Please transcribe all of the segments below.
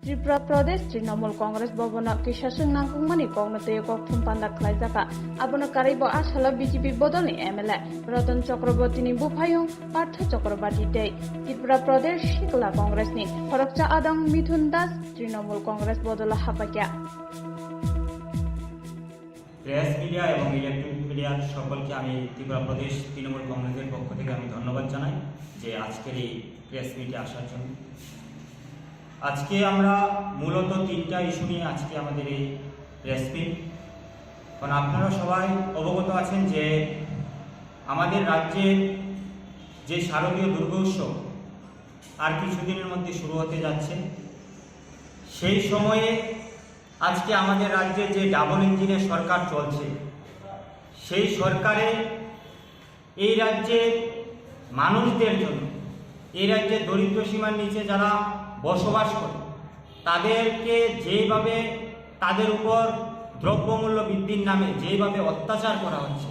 Tripura Pradesh Trinamool Congress Bhavana Kishasung Nangkungmani Kognate Kokthum Panda Klaijaka Abona Karibo Ashala BJP Bodolni MLA Ratan Chakraborty ni Bupayung Partha Chakraborty Day Tripura Pradesh Shikla Congress ni Horokcha Adang Mithun Das Trinamool Congress Bodola Hapakya press media এবং electronic মিডিয়ার সকলকে আমি ত্রিপুরা প্রদেশ তৃণমূল কংগ্রেসের পক্ষ থেকে আমি ধন্যবাদ জানাই যে আজকের এই প্রেস মিটে আসার জন্য। আজকে আমরা মূলত তিনটা ইস্যু নিয়ে আজকে আমাদের এই প্রেস মিট। কারণ আপনারা সবাই অবগত আছেন যে আমাদের রাজ্যে যে শারদীয় দুর্গোৎসব আর কিছুদিনের মধ্যে শুরু হতে যাচ্ছে, সেই সময়ে আজকে আমাদের রাজ্যে যে ডাবল ইঞ্জিনের সরকার চলছে, সেই সরকারে এই রাজ্যের মানুষদের জন্য, এই রাজ্যের দরিদ্র সীমার নিচে যারা বসবাস করে তাদেরকে যেভাবে তাদের উপর দ্রব্যমূল্য বৃদ্ধির নামে যেভাবে অত্যাচার করা হচ্ছে,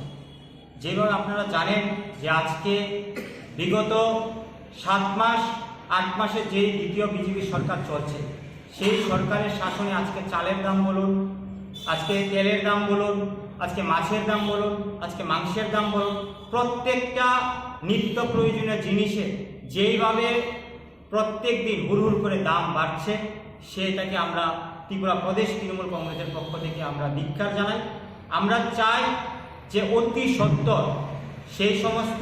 যেভাবে আপনারা জানেন যে আজকে বিগত 7 মাস 8 মাসে যে দ্বিতীয় বিজেপি সরকার চলছে, সেই সরকারের শাসনে আজকে চালের দাম বলুন, আজকে তেলের দাম বলুন, আজকে মাছের দাম বলুন, আজকে মাংসের দাম বলুন, প্রত্যেকটা নিত্য প্রয়োজনীয় জিনিসে যেইভাবে প্রত্যেক দিন হুড়হুড় করে দাম বাড়ছে, সেটাকে আমরা ত্রিপুরা প্রদেশ তৃণমূল কংগ্রেসের পক্ষ থেকে আমরা ধিক্কার জানাই। আমরা চাই যে অতি সত্বর সেই সমস্ত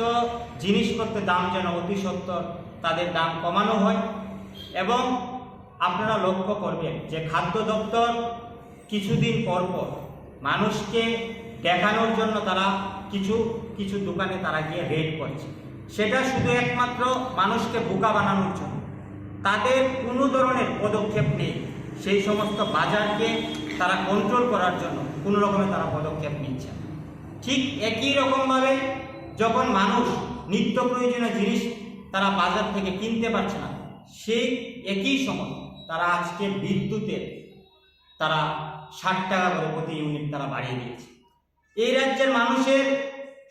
জিনিসপত্রের দাম যেন অতি সত্বর তাদের দাম কমানো হয়। এবং আপনারা লক্ষ্য করবেন যে খাদ্য দপ্তর কিছুদিন পর পর মানুষকে দেখানোর জন্য তারা কিছু কিছু দোকানে তারা গিয়ে রেড করছে, সেটা শুধু একমাত্র মানুষকে বোকা বানানোর জন্য। তাদের কোনো ধরনের পদক্ষেপ নেই সেই সমস্ত বাজারকে তারা কন্ট্রোল করার জন্য, কোনো রকমের তারা পদক্ষেপ নিচ্ছে। ঠিক একই রকমভাবে যখন মানুষ নিত্য প্রয়োজনীয় জিনিস তারা বাজার থেকে কিনতে পারছে না, সেই একই সময় তারা আজকে বিদ্যুতের তারা 60 টাকা করে প্রতি ইউনিট তারা বাড়িয়ে দিয়েছে। এই রাজ্যের মানুষের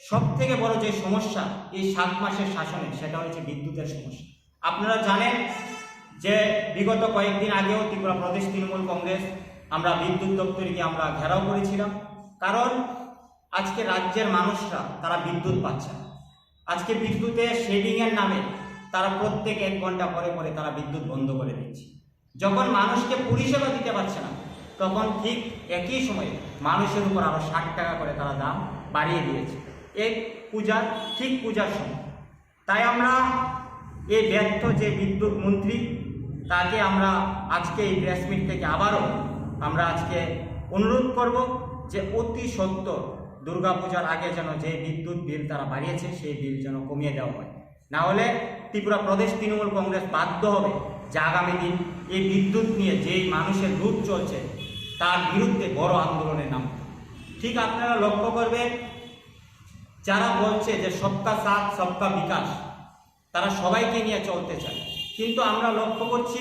সব থেকে বড় যে সমস্যা এই 7 মাসের শাসনে, সেটা হচ্ছে বিদ্যুতের সমস্যা। আপনারা জানেন যে বিগত কয়েকদিন আগেও ত্রিপুরা প্রদেশ তৃণমূল কংগ্রেস আমরা বিদ্যুৎ দপ্তরে গিয়ে আমরা ঘেরাও করেছিলাম, কারণ আজকে রাজ্যের মানুষরা তারা বিদ্যুৎ পাচ্ছে না। আজকে বিদ্যুতের শেডিংয়ের নামে তারা প্রত্যেক 1 ঘন্টা পরে পরে তারা বিদ্যুৎ বন্ধ করে দিচ্ছে। যখন মানুষকে পরিষেবা দিতে পারছে না, তখন ঠিক একই সময়ে মানুষের উপর আরও 60 টাকা করে তারা দাম বাড়িয়ে দিয়েছে এই পূজার সময়। তাই আমরা এই ব্যর্থ যে বিদ্যুৎ মন্ত্রী, তাকে আমরা আজকে এই প্রেস মিট থেকে আবারও আমরা আজকে অনুরোধ করব যে অতি সত্বর দুর্গাপূজার আগে যেন যে বিদ্যুৎ বিল তারা বাড়িয়েছে সেই বিল যেন কমিয়ে দেওয়া হয়। না হলে ত্রিপুরা প্রদেশ তৃণমূল কংগ্রেস বাধ্য হবে যে আগামী দিন এই বিদ্যুৎ নিয়ে যেই মানুষের লুট চলছে তার বিরুদ্ধে বড় আন্দোলনের নাম। ঠিক আপনারা লক্ষ্য করবেন, যারা বলছে যে সবকা সাথ সবকা বিকাশ, তারা সবাইকে নিয়ে চলতে চায়, কিন্তু আমরা লক্ষ্য করছি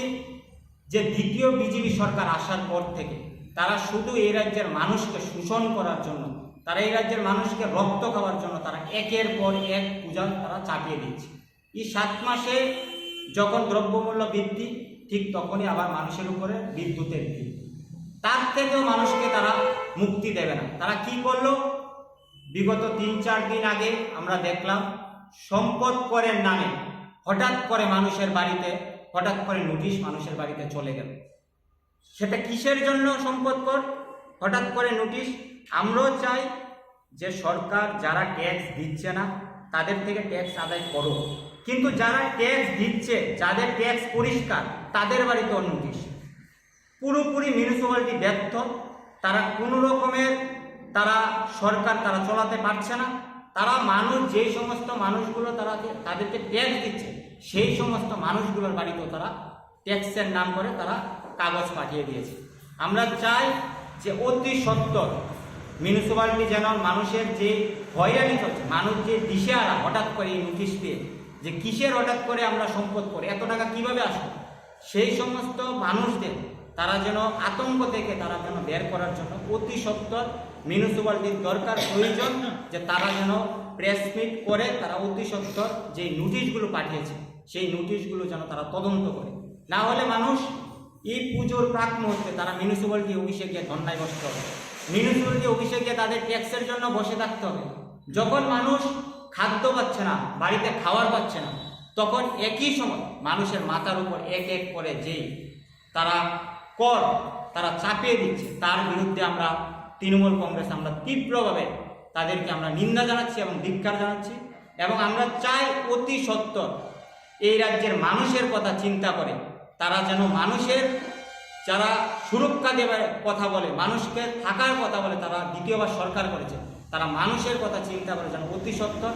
যে দ্বিতীয় বিজেপি সরকার আসার পর থেকে তারা শুধু এই রাজ্যের মানুষকে শোষণ করার জন্য, তারা এই রাজ্যের মানুষকে রক্ত খাওয়ার জন্য তারা একের পর এক পূজা তারা চাপিয়ে দিচ্ছে। এই 7 মাসে যখন দ্রব্যমূল্য বৃদ্ধি, ঠিক তখনই আবার মানুষের উপরে বিদ্যুতের বিল, তার থেকেও মানুষকে তারা মুক্তি দেবে না। তারা কি করলো, বিগত 3-4 দিন আগে আমরা দেখলাম সম্পদ করের নামে হঠাৎ করে মানুষের বাড়িতে হঠাৎ করে নোটিশ মানুষের বাড়িতে চলে গেল। সেটা কিসের জন্য সম্পদ কর, হঠাৎ করে নোটিশ? আমরাও চাই যে সরকার যারা ট্যাক্স দিচ্ছে না তাদের থেকে ট্যাক্স আদায় করো, কিন্তু যারা ট্যাক্স দিচ্ছে, যাদের ট্যাক্স পরিষ্কার, তাদের বাড়িতেও নোটিশ। পুরোপুরি মিউনিসিপ্যালিটি ব্যর্থ, তারা কোনো রকমের সরকার তারা চালাতে পারছে না। তারা মানুষ, যেই সমস্ত মানুষগুলো তাদেরকে ট্যাক্স দিচ্ছে, সেই সমস্ত মানুষগুলোর বাড়িতেও তারা ট্যাক্সের নাম করে তারা কাগজ পাঠিয়ে দিয়েছে। আমরা চাই যে অতি সত্বর মিউনিসিপ্যালিটি যেন মানুষের যে হয়রানি চলছে, মানুষ যে দিশেহারা হঠাৎ করে এই নোটিশ পেয়ে যে কিসের হঠাৎ করে আমরা সম্পদ করে এত টাকা কিভাবে আসবে, সেই সমস্ত মানুষদের তারা যেন আতঙ্ক থেকে তারা যেন বের করার জন্য অতি সত্বর মিউনিসিপ্যালিটির দরকার, প্রয়োজন যে তারা যেন প্রেস মিট করে তারা অতি সত্বর যে নোটিশগুলো পাঠিয়েছে সেই নোটিশগুলো যেন তারা তদন্ত করে। না হলে মানুষ এই পুজোর প্রাক মুহূর্তে তারা মিউনিসিপ্যালিটি অফিসে গিয়ে ধর্নায় বসতে হবে, মিউনিসিপ্যালিটি অফিসে গিয়ে তাদের ট্যাক্সের জন্য বসে থাকতে হবে। যখন মানুষ খাদ্য পাচ্ছে না, বাড়িতে খাওয়ার পাচ্ছে না, তখন একই সময় মানুষের মাথার উপর এক এক করে যেই তারা কর তারা চাপিয়ে দিচ্ছে, তার বিরুদ্ধে আমরা তৃণমূল কংগ্রেস আমরা তীব্রভাবে তাদেরকে আমরা নিন্দা জানাচ্ছি এবং ধিক্কার জানাচ্ছি। এবং আমরা চাই অতি সত্বর এই রাজ্যের মানুষের কথা চিন্তা করে তারা যেন মানুষের যারা সুরক্ষা দেবার কথা বলে, মানুষকে থাকার কথা বলে, তারা দ্বিতীয়বার সরকার করেছে, তারা মানুষের কথা চিন্তা করে যেন অতি সত্বর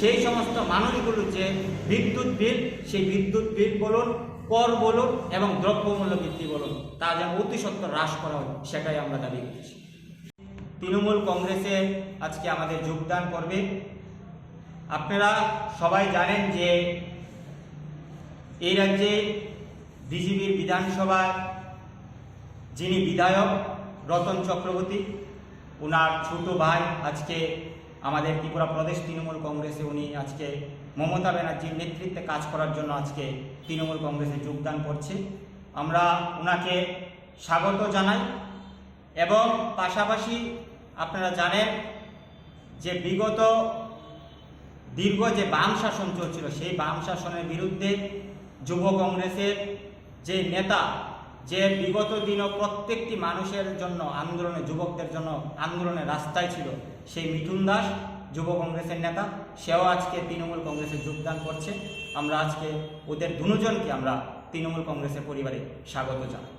সেই সমস্ত মানুষগুলো যে বিদ্যুৎ বিল, সেই বিদ্যুৎ বিল বলুন, কর বলুন এবং দ্রব্যমূল্য বৃদ্ধি বলুন, তা যেন অতি সত্বর হ্রাস করা হয়, সেটাই আমরা দাবি করছি। তৃণমূল কংগ্রেসে আজকে আমাদের যোগদান করবে। আপনারা সবাই জানেন যে এই রাজ্যে বিজেপির বিধানসভায় যিনি বিধায়ক রতন চক্রবর্তী, ওনার ছোট ভাই আজকে আমাদের ত্রিপুরা প্রদেশ তৃণমূল কংগ্রেসে উনি আজকে মমতা ব্যানার্জির নেতৃত্বে কাজ করার জন্য আজকে তৃণমূল কংগ্রেসে যোগদান করছে। আমরা ওনাকে স্বাগত জানাই এবং পাশাপাশি আপনারা জানেন যে বিগত দীর্ঘ যে বাম শাসন চলছিল, সেই বাম শাসনের বিরুদ্ধে যুব কংগ্রেসের যে নেতা, যে বিগত দিনও প্রত্যেকটি মানুষের জন্য আন্দোলনে, যুবকদের জন্য আন্দোলনের রাস্তায় ছিল, সেই মিঠুন দাস যুব কংগ্রেসের নেতা, সেও আজকে তৃণমূল কংগ্রেসে যোগদান করছে। আমরা আজকে ওদের দুজনকে আমরা তৃণমূল কংগ্রেসের পরিবারে স্বাগত জানাই।